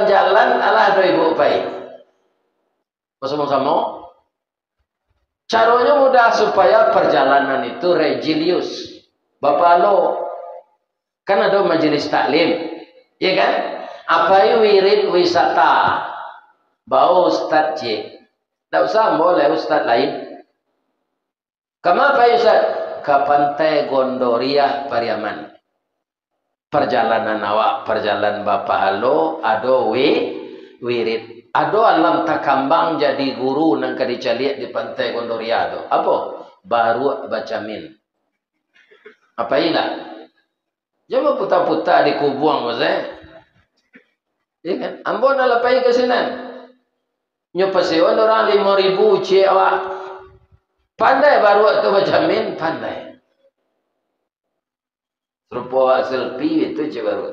jalan alah do ibu pai. Bersama-sama. Caranya mudah supaya perjalanan itu religius. Bapak lo kan ada majelis taklim, ya kan? Apa wirid wisata? Bau ustaz je. Tak usah boleh ustaz lain. Kenapa ustaz? Ke pantai Gondoriah Pariaman. Perjalanan awak, perjalanan Bapak Halo, ado wirid. Ado alam takambang jadi guru nang kadicaliak di pantai Gondoriah tu. Apa? Baru baca min. Apa ilah? Jangan putar-putar di kubuang mazai. Ya kan? Ambon ala pai ke sinan. Nyo pasewan orang 5.000 cik awak. Pandai baru tu baca min, pandai. Serupa selfie itu cik baru.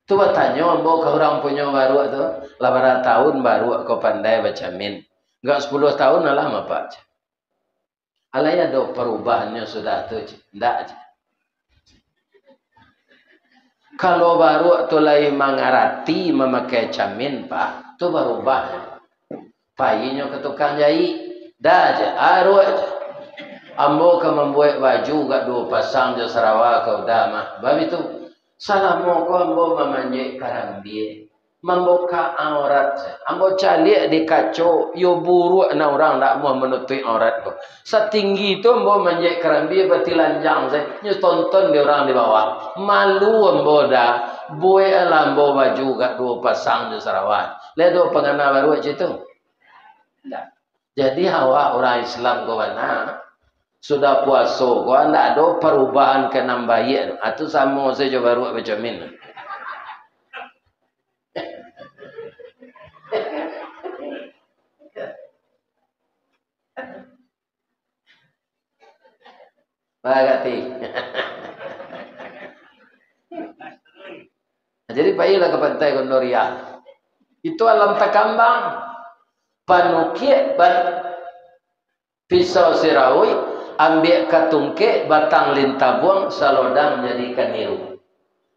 Tu bertanya ambo ke orang punya baru tu, 8 tahun baru kau pandai baca min. Enggak 10 tahun lama pak. Alaya ada perubahannya sudah tu, ndak. Kalau baru tu lagi mengarati memakai camin pak, tu berubahnya. Payinya ke tukang jahit, dah aja, aru aja. Ambo ke membuat baju gak 2 pasang je Sarawak kau dah mah. Bab itu salah mo ko ambo memanjik karambie. Membuka aurat. Ambo calik di kaco, yo buruk na orang tak mau menutup aurat ko. Setinggi tu ambo manjik karambie betilanjang saya. Nyo tonton di orang di bawah. Malu ambo dah. Boy ambo baju gak 2 pasang je Sarawak. Lihat do pengana baru situ. Tak. Jadi awak orang Islam ko mana? Sudah puasa ko ndak ada perubahan ke nambahi atau sama saja baru baca min. Bagati. Jadi bayilah ke pantai Gondoriah. Itu alam takambang. Panukik pisau sirawi ambil katungke batang lintabuang salodang jadikan niru.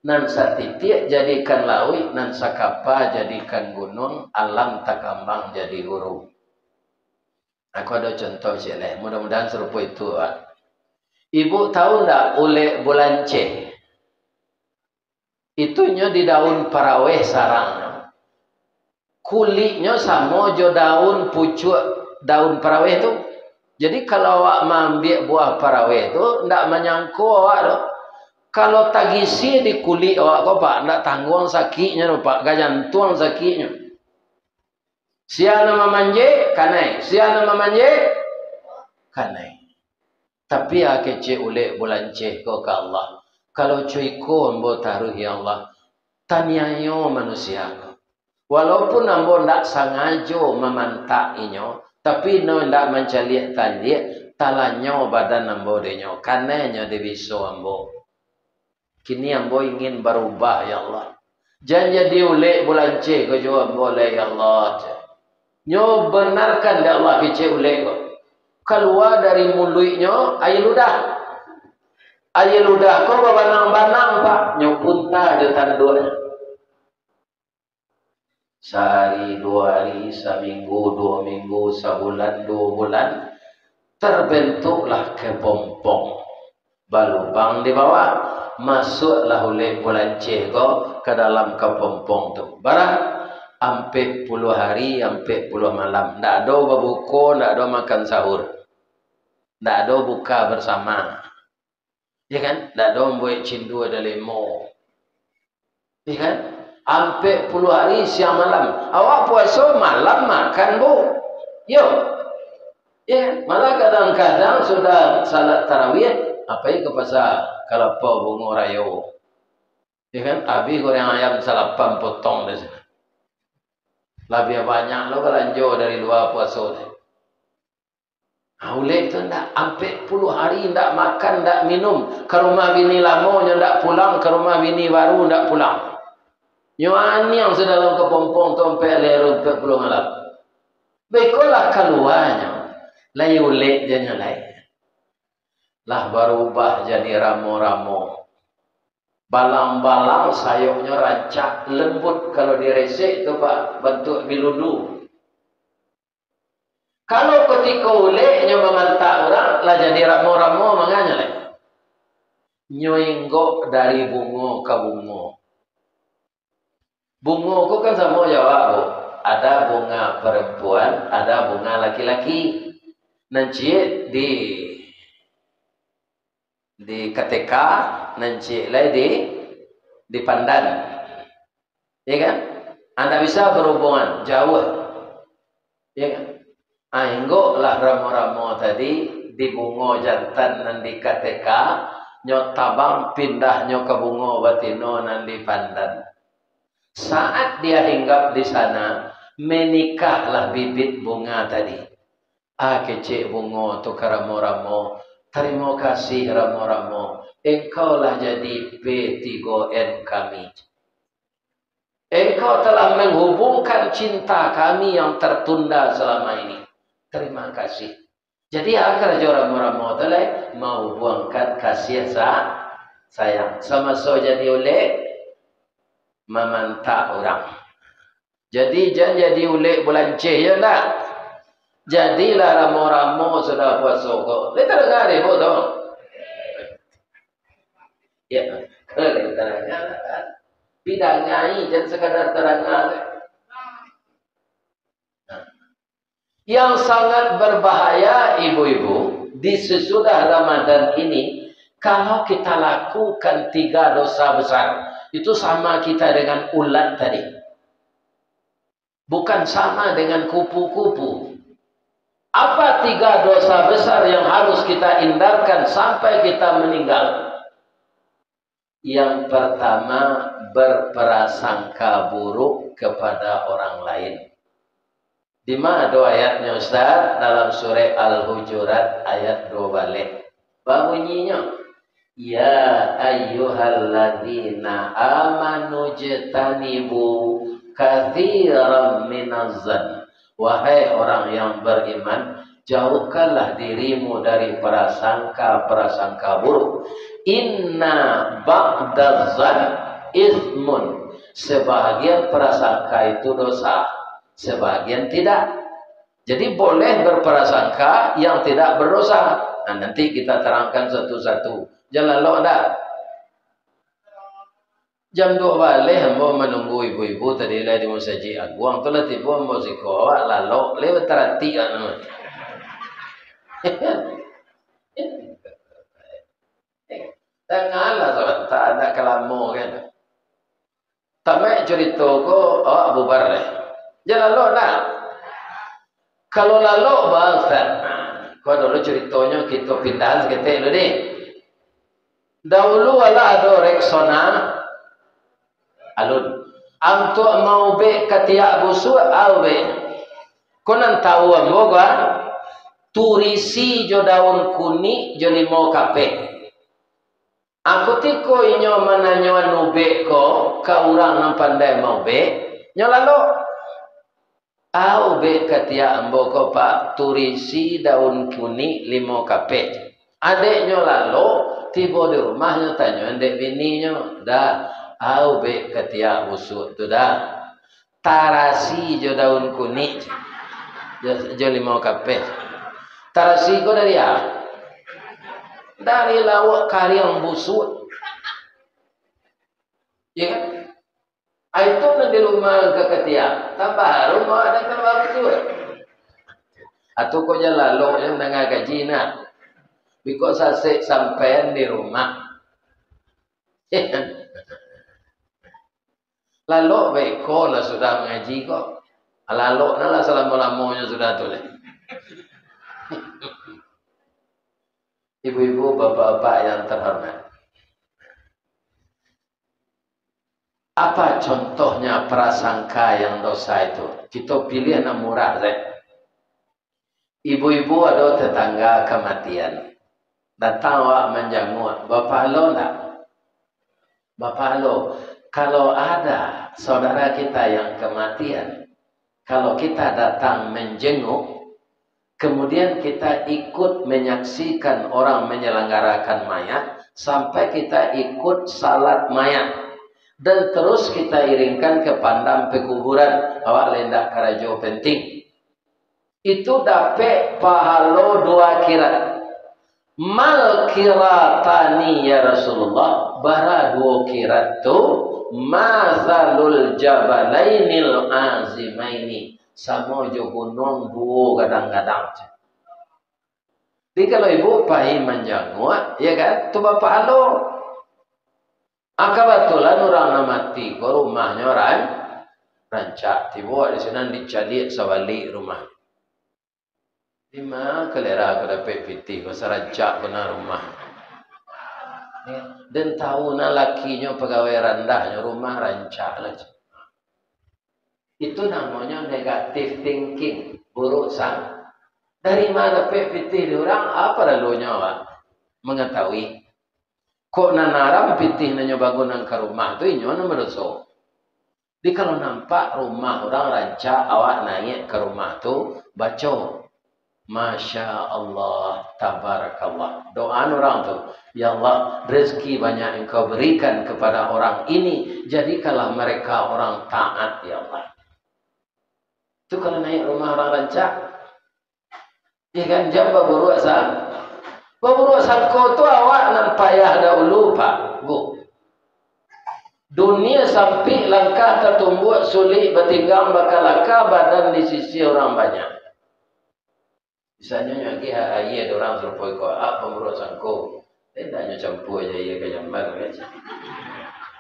Nan satitik jadikan lawi, nan sakapa jadikan gunung, alam takambang jadi guru. Aku ada contoh sini, mudah-mudahan serupa itu. Ibu tahu ndak oleh bulance? Itunya di daun paraweh sarang. Kulitnya sama jo daun pucuk daun paraweh itu. Jadi kalau awak mengambil buah paraweh itu ndak menyangkut awak tu. Kalau tagisi di kulit awak kau pak ndak tanggung sakitnya tu pak, gajantung sakitnya. Sia nama manje kanai, sia nama manje kanai. Tapi akece ulek bulance ko ke Allah. Kalau cuiko ambo taruh ya Allah. Taniayo manusia ko. Walaupun ambo ndak sengaja memantakinya, tapi no ndak mencaliak taliak, talanyo badan ambo denyo, kanenya debiso ambo. Kini ambo ingin berubah ya Allah. Jangan jadi ulek bulance ko jo ambo le ya Allah. Nyo benarkan ya Allah kece ulek ko. Keluar dari mulutnya air ludah. Air ludah ko banang-banang pak, nyo punta de tanduanya. Sehari, 2 hari, seminggu, 2 minggu, sebulan, 2 bulan, terbentuklah kepompong. Balubang di bawah, masuklah oleh bulance ko ke dalam kepompong tu. Barang, sampai 10 hari, sampai 10 malam. Tidak ada berbuka, tidak ada makan sahur. Tidak ada buka bersama. Ya kan? Tidak ada membuat cindu ada lemo. Ya kan? Sampai 10 hari siang malam. Awak puasa malam makan bu. Yo. Ya, malah kadang-kadang sudah salat tarawih, apa yang ke pasar kelapa bunga rayo. Ya kan? Habis goreng ayam salapan potong di sini. Lebih banyak lo belanjo dari luar puasa tu. Oleh itu ndak sampai 10 hari ndak makan, ndak minum. Ke rumah bini lamanya ndak pulang, ke rumah bini baru ndak pulang. Nyuan yang sedalam kepompong tu sampai lerut 40 malam. Baiklah keluarnya. Lai ulek dia nyalai. lah berubah jadi ramo-ramo. Balang-balang sayurnya rancak, lembut kalau diresek itu Pak, bentuk biludu. Kalau ketika uleknya memantak orang, lah jadi ramo-ramo manganya lah. Nyoinggok dari bunga ke bunga. Bunga itu kan sama jawab, Bu. Ada bunga perempuan, ada bunga laki-laki. Nanti di KTK, nanti lagi di pandan. Ya kan? Anda bisa berhubungan jauh. Ya kan? Ainggok lah ramo-ramo tadi di bunga jantan nan di KTK, nyot tabang pindahnya ke bunga batino nan di pandan. Saat dia hinggap di sana, menikahlah bibit bunga tadi. Kecik bunga tu ke ramo-ramo. Terima kasih ramo-ramo. Engkaulah jadi P3N kami. Engkau telah menghubungkan cinta kami yang tertunda selama ini. Terima kasih. Jadi akhir ramo-ramo telah mau buangkan kasih sayang. Sama so jadi oleh memantak orang. Jadi jangan jadi ulek belanceh ya nak. Jadilah ramo-ramo sudah puasa kok. Kita dengar ibu dong. Ya, kalau terangkan. Pidangai jangan sekadar terangkan. Yang sangat berbahaya ibu-ibu di sesudah Ramadan ini, kalau kita lakukan 3 dosa besar, itu sama kita dengan ulat tadi. Bukan sama dengan kupu-kupu. Apa 3 dosa besar yang harus kita hindarkan sampai kita meninggal? Yang pertama, berprasangka buruk kepada orang lain. Di mana doa ayatnya Ustaz? Dalam surah Al-Hujurat ayat 2 balik. Bunyinya, ya ayyuhalladzina amanu jtanibu katsiran minaz-zann. Wahai orang yang beriman, jauhkanlah dirimu dari prasangka-prasangka buruk. Inna ba'daz-zann ismun. Sebahagian prasangka itu dosa, sebahagian tidak. Jadi boleh berprasangka yang tidak berdosa. Nah, nanti kita terangkan satu-satu. Jangan lalu dah. Jam 2 balik hamba menunggu ibu-ibu tadi lah di Masjid Agung. Tu lah tiba hamba sikowa lalu lewat terati kan. Janganlah sebentar ada kelamu kan. Tamak cerita ko awak bubar deh. Jangan lalu dah. Kalau lalu bahasa, kau dulu ceritanya kita pindah seketik dulu deh. Dahulu wala ada reksona alun. Antuk mau be ketiak busu au be. Kau nan tahu ambo kan? Turisi jo daun kuning jo 5 kape. Aku tiko inyo mananyo nube ko ka urang nang pandai mau be. Nyo lalu au be katia ambo ko pak turisi daun kuning 5 kape. Adeknya lalu tiba di rumahnya tanya adek bininya dah au be katia busuk tu dah tarasi jo daun kuning jo 5 kape. Tarasi ko dari apa? Dari lawak kari yang busuk. Ya kan? Itu di rumah ke ketiak. Tambah rumah ada keluar busuk. Atau kau jalan lalu yang dengan gaji nak. Biko sasek sampean di rumah. Ya kan? Lalu beko lah sudah mengaji kok. Lalu lah selama-lamanya sudah tulis. Ibu-ibu, bapak-bapak yang terhormat. Apa contohnya prasangka yang dosa itu? Kita pilih yang murah. Ibu-ibu ada tetangga kematian. Datang awak menjamu. Bapak lo nak? Bapak lo, kalau ada saudara kita yang kematian, kalau kita datang menjenguk, Kemudian kita ikut menyaksikan orang menyelenggarakan mayat sampai kita ikut salat mayat. Dan terus kita iringkan ke pandang pekuburan. Awak lendak karajo penting. Itu dapat pahala 2 kirat. Mal kiratani ya Rasulullah. Bara 2 kirat tu. Mazalul jabalainil azimaini. Sama jo gunung 2 kadang-kadang. Jadi kalau ibu pahi menjanguk, ya kan? Tu bapak halo. Kebetulan orang mati ke rumahnya orang rancak. Tiba di sana dicari sawali rumah. Lima kelera aku dapat piti ko sarancak benar rumah. Dan tahu na lakinya pegawai rendahnya rumah rancak lah. Itu namanya negative thinking, buruk sang. Dari mana piti di orang apa lalunya Pak? Mengetahui. Kok nanaram pitih na bangunan ke rumah tu inyo na meruso. Di kalau nampak rumah orang rancak awak naik ke rumah tu baca Masya Allah tabarakallah. Doa orang tu, ya Allah rezeki banyak engkau berikan kepada orang ini, jadikanlah mereka orang taat ya Allah. Itu kalau naik rumah orang rancak. Ya kan jam baru asal. Baru sangko tu awak nan payah dahulu Pak, Bu. Dunia sampai langkah tertumbuh sulit bertinggang bakal laka badan di sisi orang banyak. Misalnya lagi ayat orang serupai kau, apa baru sangko. Tendanya campur aja ia ke jamban kan.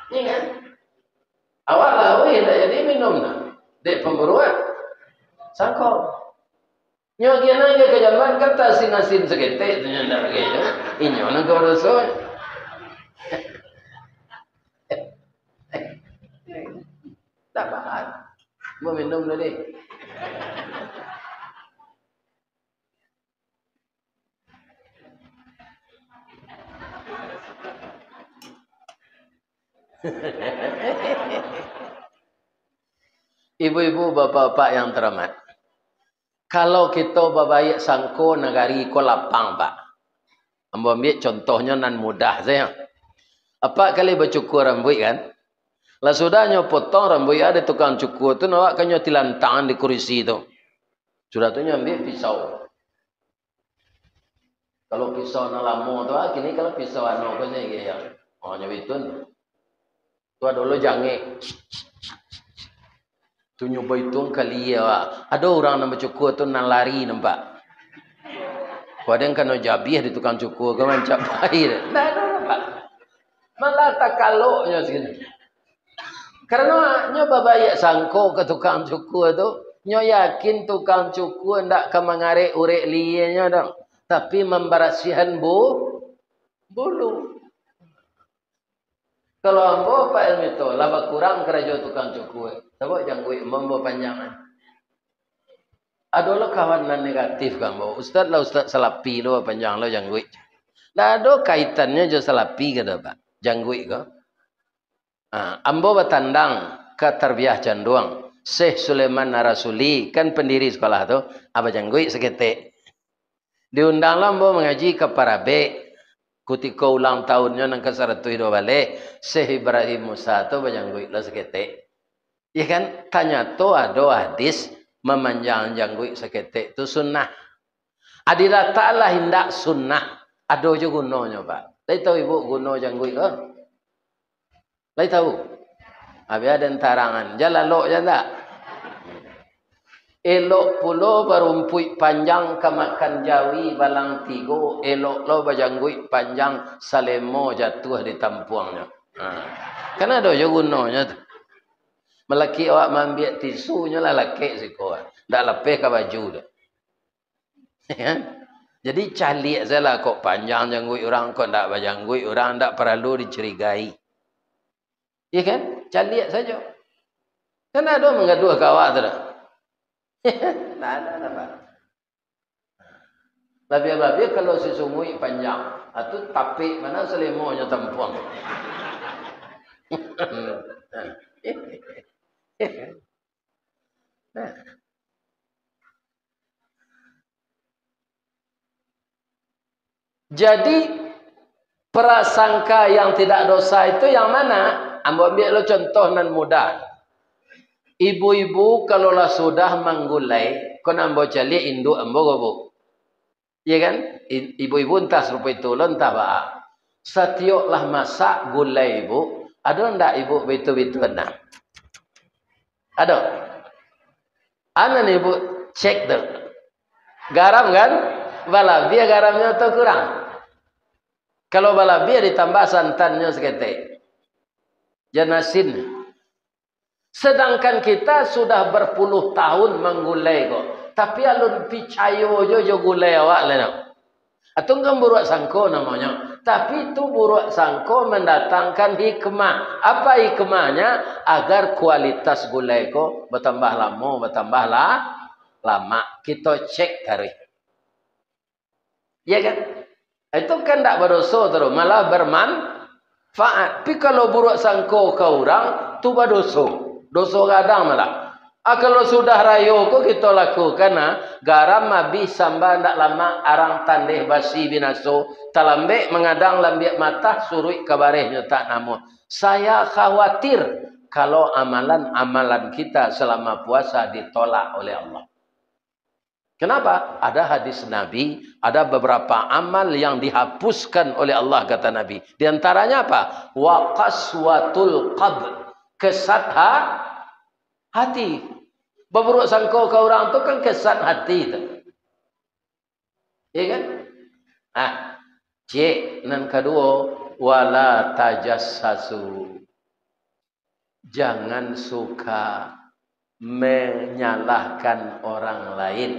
Ini kan. Awak lah weh tak jadi minum nak. Dek pemberuat. Sangko. Nyo kena ke kejaman kata sinasin seketek tu nyanda lagi ya. Inyo nang kau dosa. Tak faham. Mau minum tadi. Ibu-ibu, bapak-bapak yang terhormat. Kalau kita babaik sangko negari ko lapang Pak. Ambo ambil contohnya nan mudah saya. Apa kali bercukur rambut kan? Lah sudahnya potong rambut ada tukang cukur tu nak kanyo tilantang di kursi tu. Sudah tu ambil pisau. Kalau pisau na lamo tu kini kalau pisau anu ko saya ya. Oh nyabitun. Tu dulu jange. Tu nyoba hitung kali ya. Ada orang nak bercukur tu nak lari nampak. Kadang kan jabih di tukang cukur ke macam baik. Nah, nampak. Malah tak kaloknya segini. Karena nyoba bayar sangko ke tukang cukur tu, nyo yakin tukang cukur ndak ke mengarik urek lienya dong. Tapi memberasihan bulu. Kalau ambo Pak Ilmi tu, laba kurang kerja tukang cukur. Sebab janggut mambo panjangan. Adalah kawan nan negatif kan, Ustaz lah Ustaz salapi lo panjang lo janggut. Dah ada kaitannya je salapi ke Pak, janggut ke? Ambo bertandang ke tarbiyah canduang. Syekh Sulaiman Narasuli kan pendiri sekolah tu, aba janggut seketik. Diundang ambo mengaji ke Parabe. Ketika ulang tahunnya nang ke-102 balik, Syekh Ibrahim Musa tu berjanggut lah seketik. Ya kan? Tanya tu ada hadis memanjang janggut seketik tu sunnah. Adila ta'ala hindak sunnah. Ada je gunanya Pak. Lai tahu ibu guna janggut ke? Lai tahu? Habis ada tarangan. Jalan lok je tak? Elok pulo berumput panjang kemakan jawi balang tigo. Elok lo berjanggut panjang salemo jatuh di tampuangnya. Kan ada je gunanya tu. Melaki awak ambil tisunya lah laki siko. Tak lepeh ke baju tu. Jadi calik salah kok panjang janggut orang kok tak berjanggut orang tak perlu dicurigai. Ya kan? Calik saja. Kan ada mengaduh ke awak tu dah. Tak ada apa. Lebih-lebih kalau sesungguh panjang. Itu tapik mana selemonya tempuang. Jadi prasangka yang tidak dosa itu yang mana? Ambo ambil lo contoh nan mudah. Ibu-ibu kalau lah sudah menggulai, kon ambo cali induk ambo gobo. Iya kan? Ibu-ibu entah serupa itu lo entah ba. Setiok lah masak gulai ibu. Ada ndak ibu betul-betul benar? Ada. Ana nih ibu cek tuh. Garam kan? Balabia garamnya tuh kurang. Kalau balabia ditambah santannya seketek. Janasin. Sedangkan kita sudah berpuluh tahun menggulai kok. Tapi alun picayo jo gulai awak lena. Atau enggak buruk sangko namanya. Tapi itu buruk sangko mendatangkan hikmah. Apa hikmahnya? Agar kualitas gulai kok bertambah lama. Kita cek tarikh. Ya kan? Itu kan tak berdosa terus, malah bermanfaat. Tapi kalau buruk sangko ke orang, tu berdosa. Dosa kadang malah. Kalau sudah rayo ko kita lakukan, garam habis sambal ndak lama arang tandeh basi binaso, talambe mengadang lambiak mata surui kabarehnya tak namun. Saya khawatir kalau amalan-amalan kita selama puasa ditolak oleh Allah. Kenapa? Ada hadis Nabi, ada beberapa amal yang dihapuskan oleh Allah kata Nabi. Di antaranya apa? Wa qaswatul qalb. Kesat hati. Berburuk sangka ke orang tu kan kesat hati tu. Ya kan? Cek nan kedua wala tajassasu. Jangan suka menyalahkan orang lain.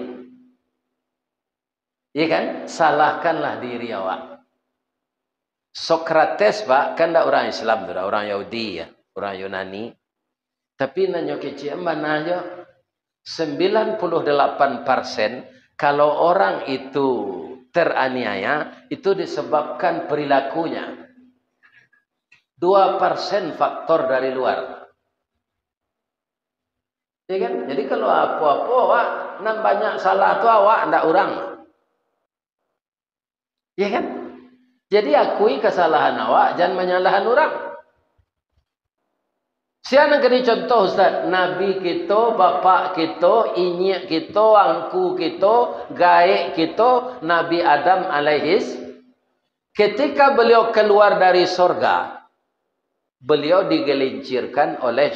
Iya kan? Salahkanlah diri awak. Sokrates pak, kan tak orang Islam tu, orang Yahudi ya, orang Yunani. Tapi nanya kecil mana aja 98% kalau orang itu teraniaya itu disebabkan perilakunya. 2% faktor dari luar. Ya kan? Jadi kalau apa-apa awak nan banyak salah tu awak ndak orang. Ya kan? Jadi akui kesalahan awak, jangan menyalahkan orang. Siapa nak contoh Ustaz? Nabi kita, bapak kita, inyek kita, angku kita, gaek kita, Nabi Adam alaihis. Ketika beliau keluar dari sorga, beliau digelincirkan oleh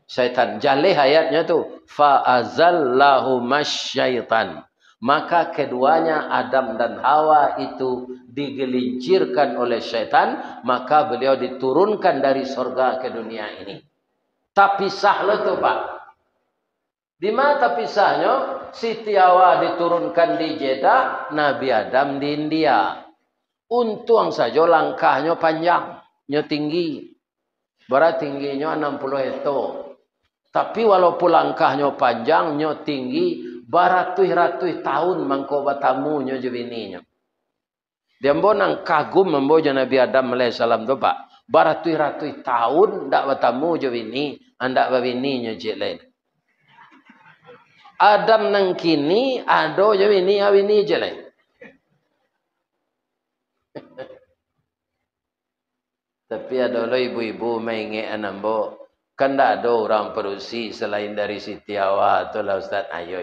syaitan. Jalih ayatnya tu. Fa'azallahu masyaitan. Maka keduanya Adam dan Hawa itu digelincirkan oleh syaitan. Maka beliau diturunkan dari surga ke dunia ini. Tapi sahlah tu pak. Di mana tapi sahnya? Siti Hawa diturunkan di Jeddah. Nabi Adam di India. Untung saja langkahnya panjang. Nya tinggi. Berat tingginya 60 hektar. Tapi walaupun langkahnya panjang, nya tinggi. Baratus-ratus tahun mangko batamu nyo jebininya. Dia mbonang kagum memboja Nabi Adam alaihissalam tu pak. Baratus-ratus tahun ndak batamu jebini, andak babini nyo jelain. Adam nang kini ado jebini awini jelain. Tapi ada lo ibu-ibu mainge anambo. Kan tak ada orang perusi selain dari Siti Hawa tu lah Ustaz. Ayo.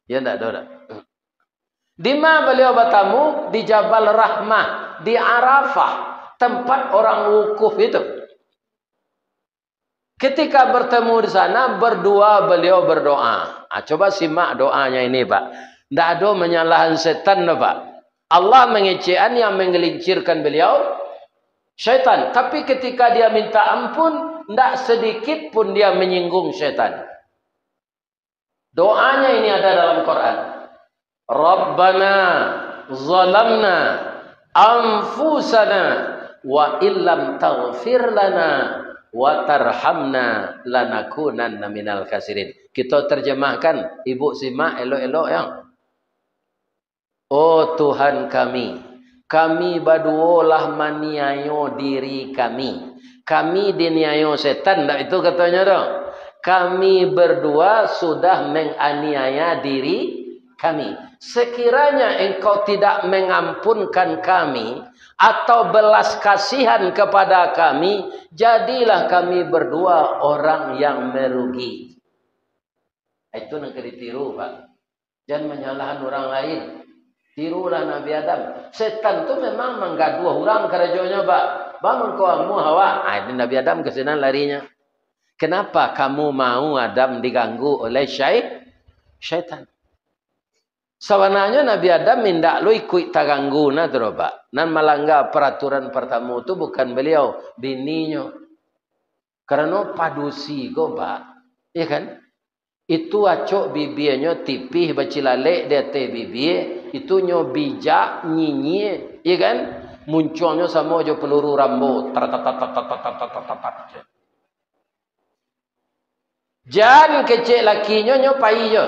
Ya tak ada. Di mana beliau bertamu? Di Jabal Rahmah. Di Arafah. Tempat orang wukuf itu. Ketika bertemu di sana, berdua beliau berdoa. Coba simak doanya ini Pak. Tak ada menyalahkan setan Pak. Allah mengecekan yang menggelincirkan beliau. Syaitan. Tapi ketika dia minta ampun, tidak sedikit pun dia menyinggung syaitan. Doanya ini ada dalam Quran. Rabbana zalamna anfusana wa illam taghfir lana wa tarhamna lanakunanna minal khasirin. Kita terjemahkan, ibu simak elok-elok ya. Oh Tuhan kami baduolah maniayo diri kami. Kami diniayo setan. Tak itu katanya dong. Kami berdua sudah menganiaya diri kami. Sekiranya engkau tidak mengampunkan kami atau belas kasihan kepada kami, jadilah kami berdua orang yang merugi. Itu nak ditiru, Pak. Jangan menyalahkan orang lain. Tirulah Nabi Adam. Setan tu memang menggaduh orang kerajanya, Pak. Bangun kau amu Hawa. Ini Nabi Adam ke sana larinya. Kenapa kamu mau Adam diganggu oleh syaitan? Sebenarnya Nabi Adam minta lu ikut taganggu na tu, Pak. Nan melanggar peraturan pertama tu bukan beliau, bininya. Karena padusi kau, Pak. Ya kan? Itu acok bibirnya tipih bacilale dia te bibir, itu nyo bijak nyinyi, ya kan? Munculnya sama aja peluru rambut. Jan kecil lakinya nyo pai je.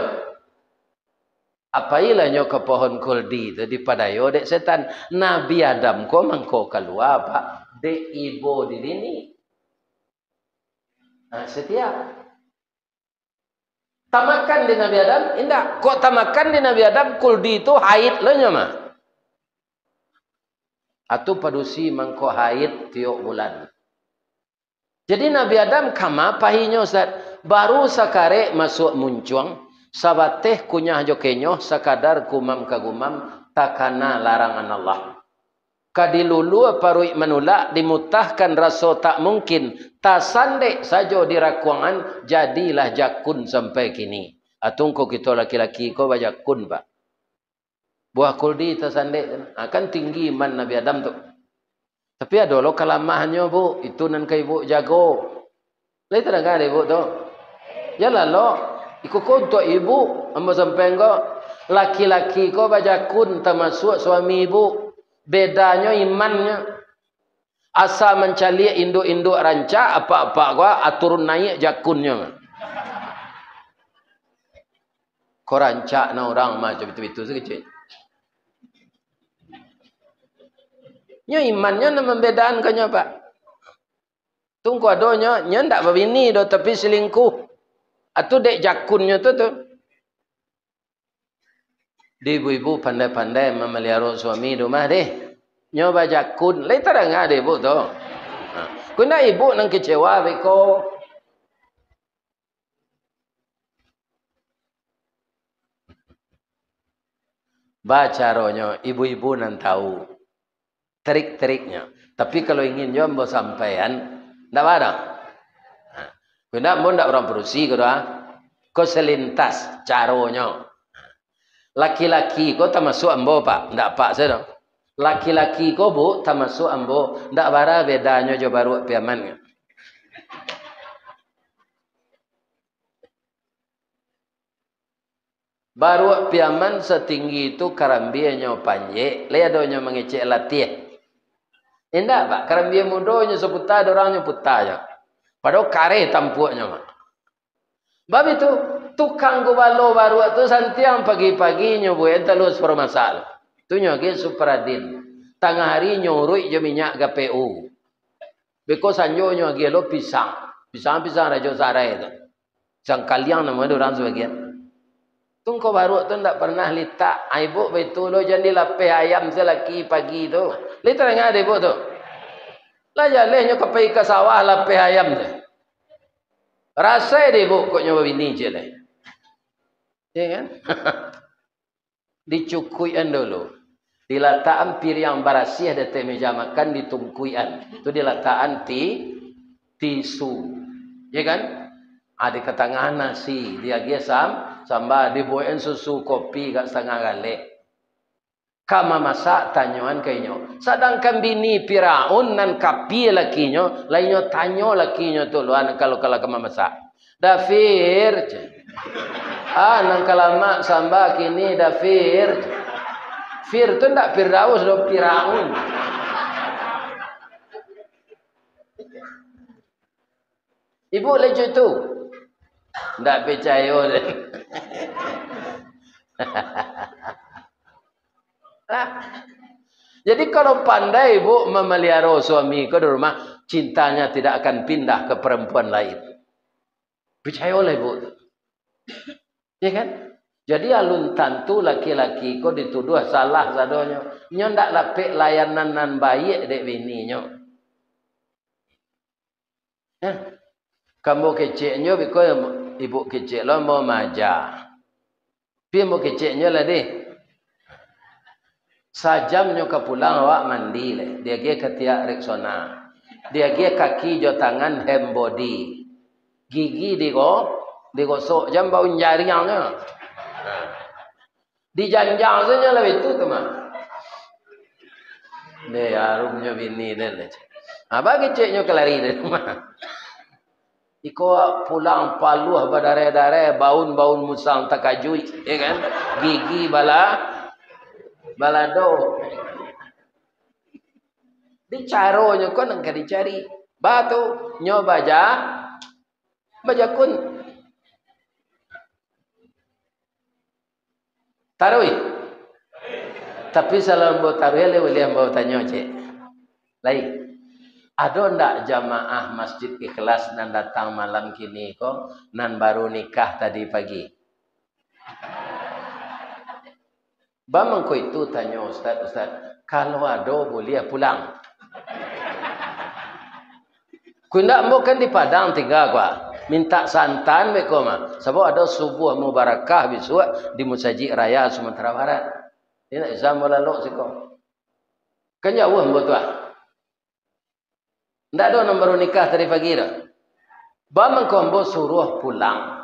Apailah nyo ke pohon kuldi tu daripada yo dek setan. Nabi Adam ko mangko keluar, Pak. Dek ibu di sini. Nah, setiap tamakan di Nabi Adam, indah. Kok tamakan di Nabi Adam kuldi itu haid lo nyama. Atau padusi mangko haid tiok bulan. Jadi Nabi Adam kama pahinya Ustaz. Baru sakare masuk muncuang. Sabateh kunyah jokenyo sakadar kumam kagumam takana larangan Allah. Kadilulu parui menulak dimutahkan rasa tak mungkin. Tasandek saja dirakuangan jadilah jakun sampai kini. Atungko kita laki-laki kau bajakun, Pak. Buah kuldi tasandek akan tinggi iman Nabi Adam tu. Tapi ada lo kelamahannya, Bu. Itu nan ke ibu jago. Lai tak ada ibu tu. Yalah lo. Ikut kau untuk ibu. Amba sampai engkau. Laki-laki kau bajakun termasuk suami ibu. Bedanya imannya. Asal mencari induk-induk rancak. Apa-apa gua aturun naik jakunnya. Kau rancak na orang macam itu-itu sekecil. Nya imannya na membedaan kanya, Pak. Tunggu adonya, nya ndak berbini do tapi selingkuh. Atau dek jakunnya tu. Di ibu-ibu pandai-pandai memelihara suami di rumah deh. Nya bajakun, lai tarang ada ibu tu. Kuna ibu nang kecewa beko. Bacaronya ibu-ibu nan tahu trik-triknya. Tapi kalau ingin jombo sampean, ndak ada. Kuna mau ndak orang berusi kau kau selintas caronya. Laki-laki kau termasuk ambo, Pak, ndak Pak saya. Laki-laki kau Bu termasuk ambo, ndak bara bedanya jo baru piaman. Baru piaman setinggi itu karambianya panjang, leadonya mengecek latih. Indah, Pak, karambia mudonya seputar orangnya putanya. Padahal kare tampuknya, Pak. Bab itu tukang gubalo baru itu santiang pagi-paginya bu enta lulus permasal. Tu nyoge supradin. Tengah hari nyurui je minyak GPU. Beko sanjo nyoge lo pisang. Pisang-pisang rajo sarai itu. Sang kaliang nama orang sebagian. Tungko baru tu ndak pernah litak. Ibu betul lo jadi lapeh ayam selaki pagi tu. Lihat enggak ada ibu tu. Lah jalehnya kepai ke sawah lapeh ayam tu. Rasa dia ibu kok nyoba bini je lah. Ya kan? Dicukuian dulu. Dilataan piring barasih ada teh meja makan ditungkuian. Itu dilataan tisu. Ya kan? Ada ke tengah nasi, dia gesam sambil dibuatin susu kopi kat setengah galek. Kama masak tanyaan kainyo. Sedangkan bini Firaun nan kapi lakinya, lainnya tanyo lakinya tu luan kalau kama masak. Dafir. Nang kalama samba kini dafir. Fir tu ndak Firdaus do Firaun. Ibu lejo tu. Ndak percaya deh. Jadi kalau pandai ibu memelihara suami ke rumah, cintanya tidak akan pindah ke perempuan lain. Percayalah ibu. Ya kan? Jadi alun tantu laki-laki ko dituduh salah sadonyo. Nyo ndak lapik layanan nan baik dek bini nyo. Kamu keceknya biko ibu kecek lo mau maja. Pi mau keceknya lah deh. Sajam nyo ke pulang awak mandi le. Dia ge ketiak reksona. Dia ge kaki jo tangan hem body. Gigi digosok jam bau jaringnya. Dijanjang saja lah itu tu mah. Deh harumnya bini deh. Apa keceknya kelari deh mah. Iko pulang paluh badare-dare baun-baun musang takajui, ya kan? Gigi balado. Dicaronyo kon nang dicari. Batu nyo baja kun. Tarui. Tapi salam bo tarui le boleh ambau tanyo cek. Lain. Ada ndak jamaah masjid ikhlas nan datang malam kini ko nan baru nikah tadi pagi? Bamang ko itu tanya Ustaz, kalau ada boleh pulang. Ku ndak mau kan di Padang tinggal gua. Minta santan me ko mah. Sebab ada subuh mubarakah besok di Musajid Raya Sumatera Barat. Ini nak zaman lalu siko. Kan jauh mbok tuah. Ndak ada orang baru nikah tadi pagi dah. Bamang kombo suruh pulang.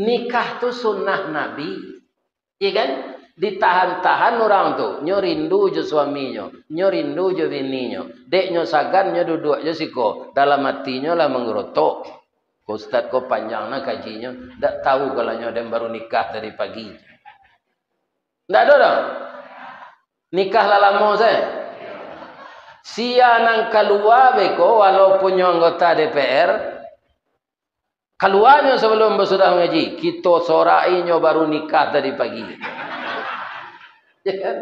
Nikah tu sunnah Nabi. Iya kan? Ditahan-tahan orang tu. Nyo rindu je suaminya. Nyo rindu je bininya. Dek nyo sagan nyo duduk je siko. Dalam hatinya lah mengerotok. Ustaz ko panjang na kajinya. Ndak tahu kalau nyo dem baru nikah tadi pagi. Ndak ada dah. Nikah lah lama saya. Sia nang keluar beko walaupun nyo anggota DPR keluarnya sebelum bersudah mengaji kita sorai nyo baru nikah tadi pagi. Ya kan?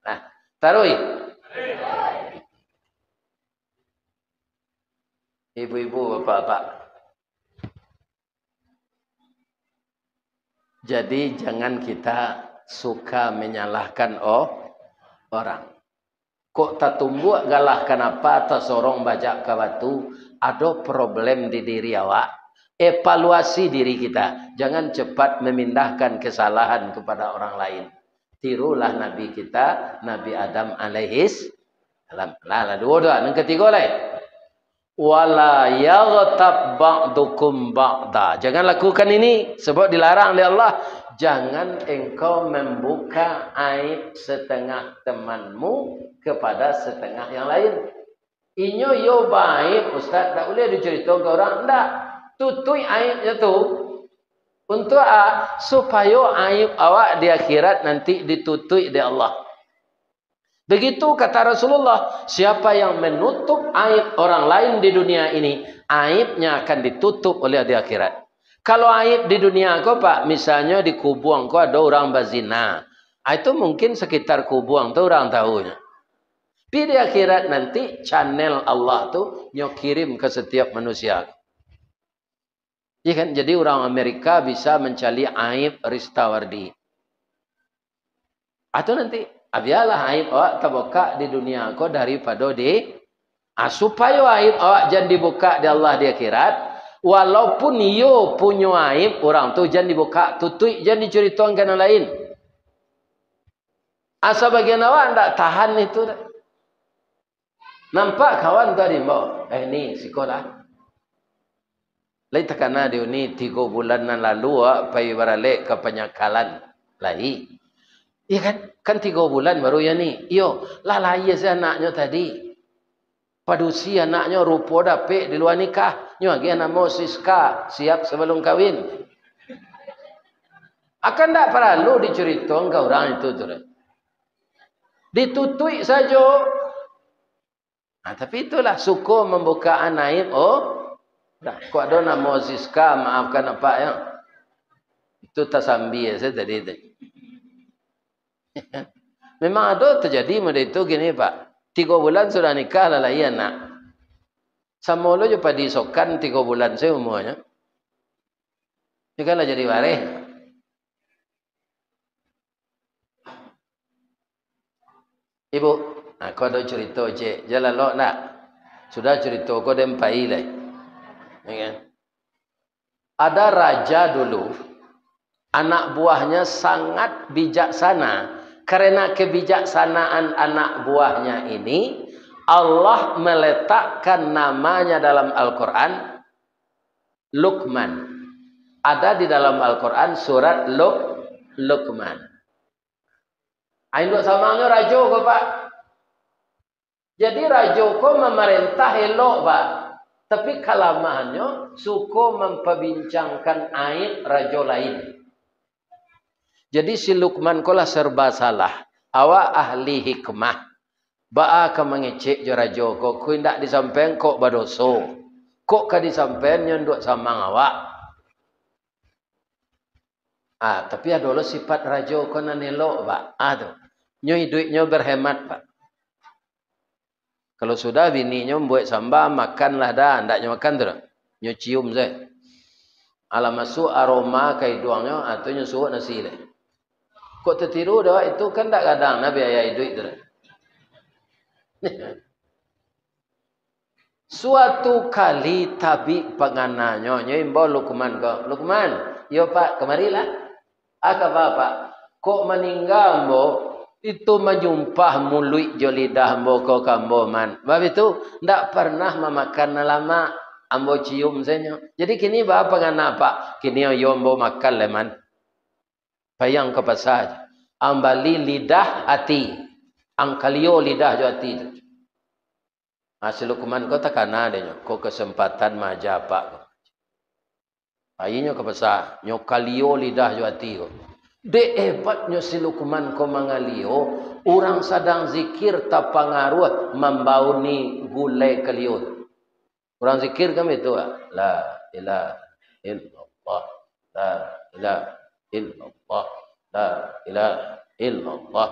Nah, tarui. Ibu-ibu, bapak-bapak. Jadi jangan kita suka menyalahkan orang. Kok tak tumbuh galahkan apa atau sorong bajak ke batu. Ada problem di diri awak. Evaluasi diri kita. Jangan cepat memindahkan kesalahan kepada orang lain. Tirulah Nabi kita. Nabi Adam alaihis. Lah dua. Yang ketiga lain. Wala yaghtab ba'dukum ba'da. Jangan lakukan ini. Sebab dilarang oleh Allah. Jangan engkau membuka aib setengah temanmu kepada setengah yang lain. Inyo yo baik, Ustaz, tak boleh diceritakan ke orang. Tak. Tutui aibnya tu. Untuk supaya aib awak di akhirat nanti ditutui di Allah. Begitu kata Rasulullah, siapa yang menutup aib orang lain di dunia ini, aibnya akan ditutup oleh di akhirat. Kalau aib di dunia kau pak, misalnya di kubuang kau ada orang berzina, itu mungkin sekitar kubuang tu orang tahunya. Tapi di akhirat nanti channel Allah tu nyo kirim ke setiap manusia. Ya kan? Jadi orang Amerika bisa mencari aib Ristawardi. Atau nanti biarlah aib awak terbuka di dunia kau daripada di supaya aib awak jangan dibuka di Allah di akhirat. Walaupun yo punya aib orang tu jangan dibuka, tutui jangan diceritakan ke orang lain. Asal bagian awak tak tahan itu dah. Nampak kawan tadi mau, ni sekolah. Lai takana dia ni 3 bulan yang lalu pergi balik ke penyakalan. Lai. Ya kan? Kan 3 bulan baru ya ni. Yo, lah lahir saya anaknya tadi. Padusi anaknya rupa dapik di luar nikah. Nyo lagi anak mau Siska siap sebelum kahwin. Akan tak perlu diceritakan ke orang itu tu. Ditutui saja. Nah, tapi itulah suku membuka aib. Dah, kok ada nama Siska, maafkan apa ya? Itu tasambi saya tadi. Memang ada terjadi model itu gini Pak. 3 bulan sudah nikah lalai anak. Sama lo je pada isokan 3 bulan saya umurnya. Juga lah jadi waris. Ibu, aku ada cerita cik. Jalan lo nak. Sudah cerita kau dempai lah. Ya. Ada raja dulu, anak buahnya sangat bijaksana. Karena kebijaksanaan anak buahnya ini, Allah meletakkan namanya dalam Al-Quran, Luqman. Ada di dalam Al-Quran surat Luqman. Ainduk samanya raja ko Pak. Jadi raja ko memerintah elok Pak. Tapi kalamahannya suka memperbincangkan aib raja lain. Jadi si Luqman ko lah serba salah. Awak ahli hikmah. Ba'a ka mengecek je raja ko. Ku indak disampaikan kok badoso. Kok ka disampaikan nyondok samang awak. Tapi ada lo sifat raja ko nan elok Pak. Tu. Nyo duitnya berhemat Pak. Kalau sudah bininya buat sambal makanlah dah, ndaknya makan tu. Nyo cium saya. Ala masuk aroma kai duangnya atau nyo suuk nasi le. Kok tertiru dah itu kan tak kadang nabi ayai duit tu. Suatu kali tabi pengananyo nyo imbau Luqman ko. Luqman, yo Pak, kemarilah. Apa Pak? Kok meninggal mo? Itu menyumpah mulut jo lidah ambo ko kambo man. Sebab itu ndak pernah memakan lama ambo cium senyo. Jadi kini ba pangana Pak? Kini yo ambo makan leman. Payang ke pasaj. Ambali lidah hati. Angkalio lidah jo hati tu. Hasil Luqman ko takana denyo. Ko kesempatan maja Pak. Ayinyo ke pasaj. Nyo kalio lidah jo hati ko. De hebatnya si Luqman ko mangalio, orang sedang zikir tak pengaruh membauni gulai keliut. Orang zikir kami itu la ilaha illallah, la ilaha illallah, la ilaha illallah.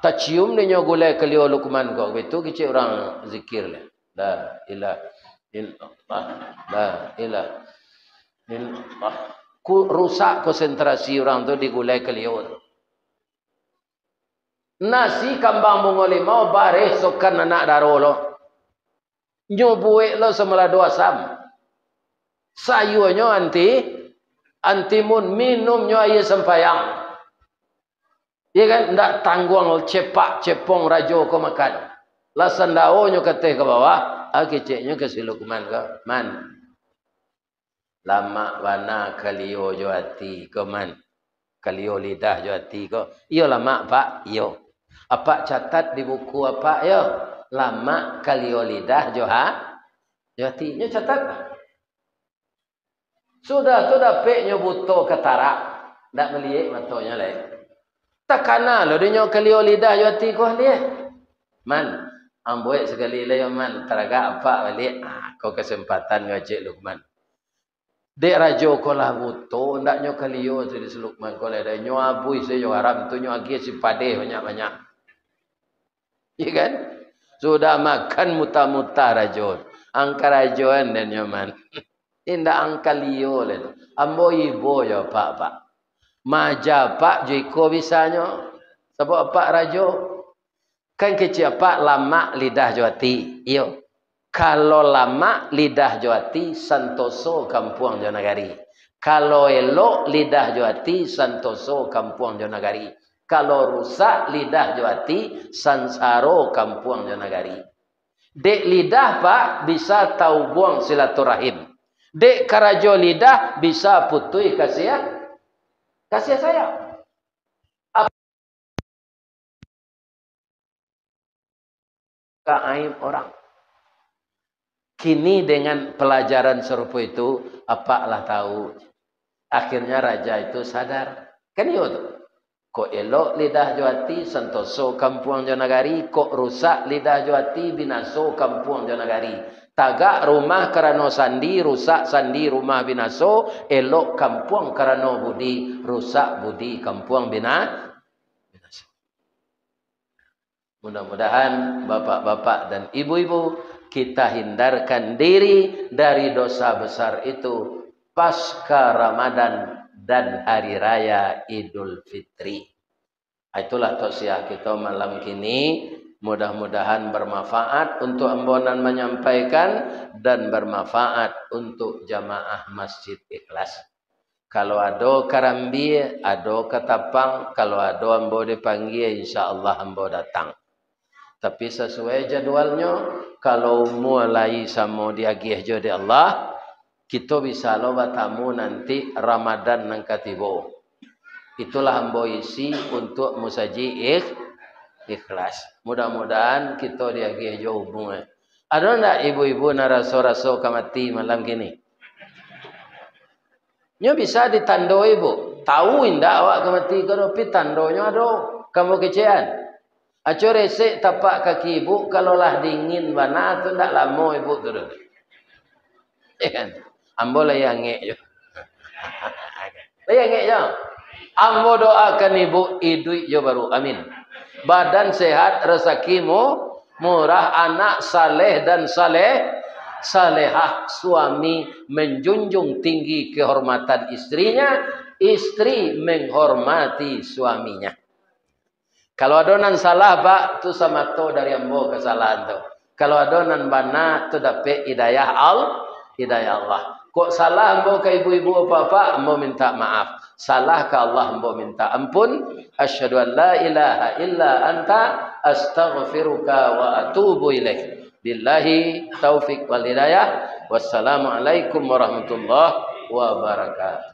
Tak cium dia gulai keliut Luqman ko, itu kecil orang zikir lah. La ilaha illallah, la ilaha illallah. Rusak konsentrasi orang tu digulai keliut. Nasi kambang bungo limau baris sokan anak daro lo. Nyobuek lo semula dua sam. Sayurnya antimun minumnya air sempayang. Ya kan ndak tangguang cepak cepong rajo ko makan. Lasan daunnya keteh ke bawah, keceknya ke si Luqman ke man. Lama wana kalio jo hati ko man. Kalio lidah jo hati ko. Iyo lama Pak, iyo. Apa catat di buku apa yo? Lama kalio lidah jo hati. Nyo catat. Sudah tu dapet nyo buto ketara. Ndak melihat matonya lain. Takana lo dinyo kalio lidah jo hati ko lihat. Man, amboy sekali le man teraga apa balik. Kau kesempatan ngajak Luqman. Dek rajo ko lah buto, ndak nyo kalio jadi Luqman ko lah nyo abui se yo haram tu nyo agi si pade banyak-banyak. Iya kan? Sudah makan muta-muta rajo. Angka rajoan dan nyo man. Indak angkalio le. Ambo ibo yo Pak. Maja Pak Joiko bisanya. Sebab Pak rajo kan kecil Pak lama lidah jawati. Iyo. Kalau lama lidah jawati santoso kampuang jonagari. Kalau elok lidah jawati santoso kampuang jonagari. Kalau rusak lidah jawati sansaro kampuang jonagari. Dek lidah Pak bisa tahu buang silaturahim. Dek karajo lidah bisa putui kasih sayang. Aib orang. Kini dengan pelajaran serupa itu, apalah tahu. Akhirnya raja itu sadar. Kan itu. Kok elok lidah jawati santoso kampuang jonagari. Kok rusak lidah jawati binaso kampuang jonagari. Tagak rumah karena sandi, rusak sandi rumah binaso. Elok kampuang karena budi, rusak budi kampuang binaso. Mudah-mudahan bapak-bapak dan ibu-ibu kita hindarkan diri dari dosa besar itu. pasca Ramadan dan hari raya Idul Fitri. Itulah tausiah kita malam kini. Mudah-mudahan bermanfaat untuk ambonan menyampaikan dan bermanfaat untuk jamaah Masjid Ikhlas. Kalau ada karambi, ada ketapang, kalau ada ambo dipanggil, insyaAllah ambo datang. Tapi sesuai jadwalnya, kalau mulai sama diagih jadi Allah, kita bisa lo bertamu nanti Ramadan nang katibo. Itulah ambo isi untuk musaji ikhlas. Mudah-mudahan kita diagih jauh hubungan. Ada enggak ibu-ibu naraso-raso kamati malam kini? Nyo bisa ditando ibu. Tahu indak awak kamati kalau pi tandonya ada. Kamu kecean. Aco resek tapak kaki ibu kalau lah dingin bana tu ndak lama ibu tu. Ya kan? Ambo layangek je. Layangek je. Ambo doakan ibu idui je baru. Amin. Badan sehat, rezekimu murah, anak saleh dan salehah, suami menjunjung tinggi kehormatan istrinya, istri menghormati suaminya. Kalau adonan salah pak, tu sama to dari ambo kesalahan tu. Kalau adonan bana tu dapat hidayah Allah. Kok salah ambo ke ibu-ibu apa-apa, ambo minta maaf. Salah ke Allah, ambo minta ampun. Asyhadu an la ilaha illa anta astaghfiruka wa atubu ilaik. Billahi taufik wal hidayah. Wassalamualaikum warahmatullahi wabarakatuh.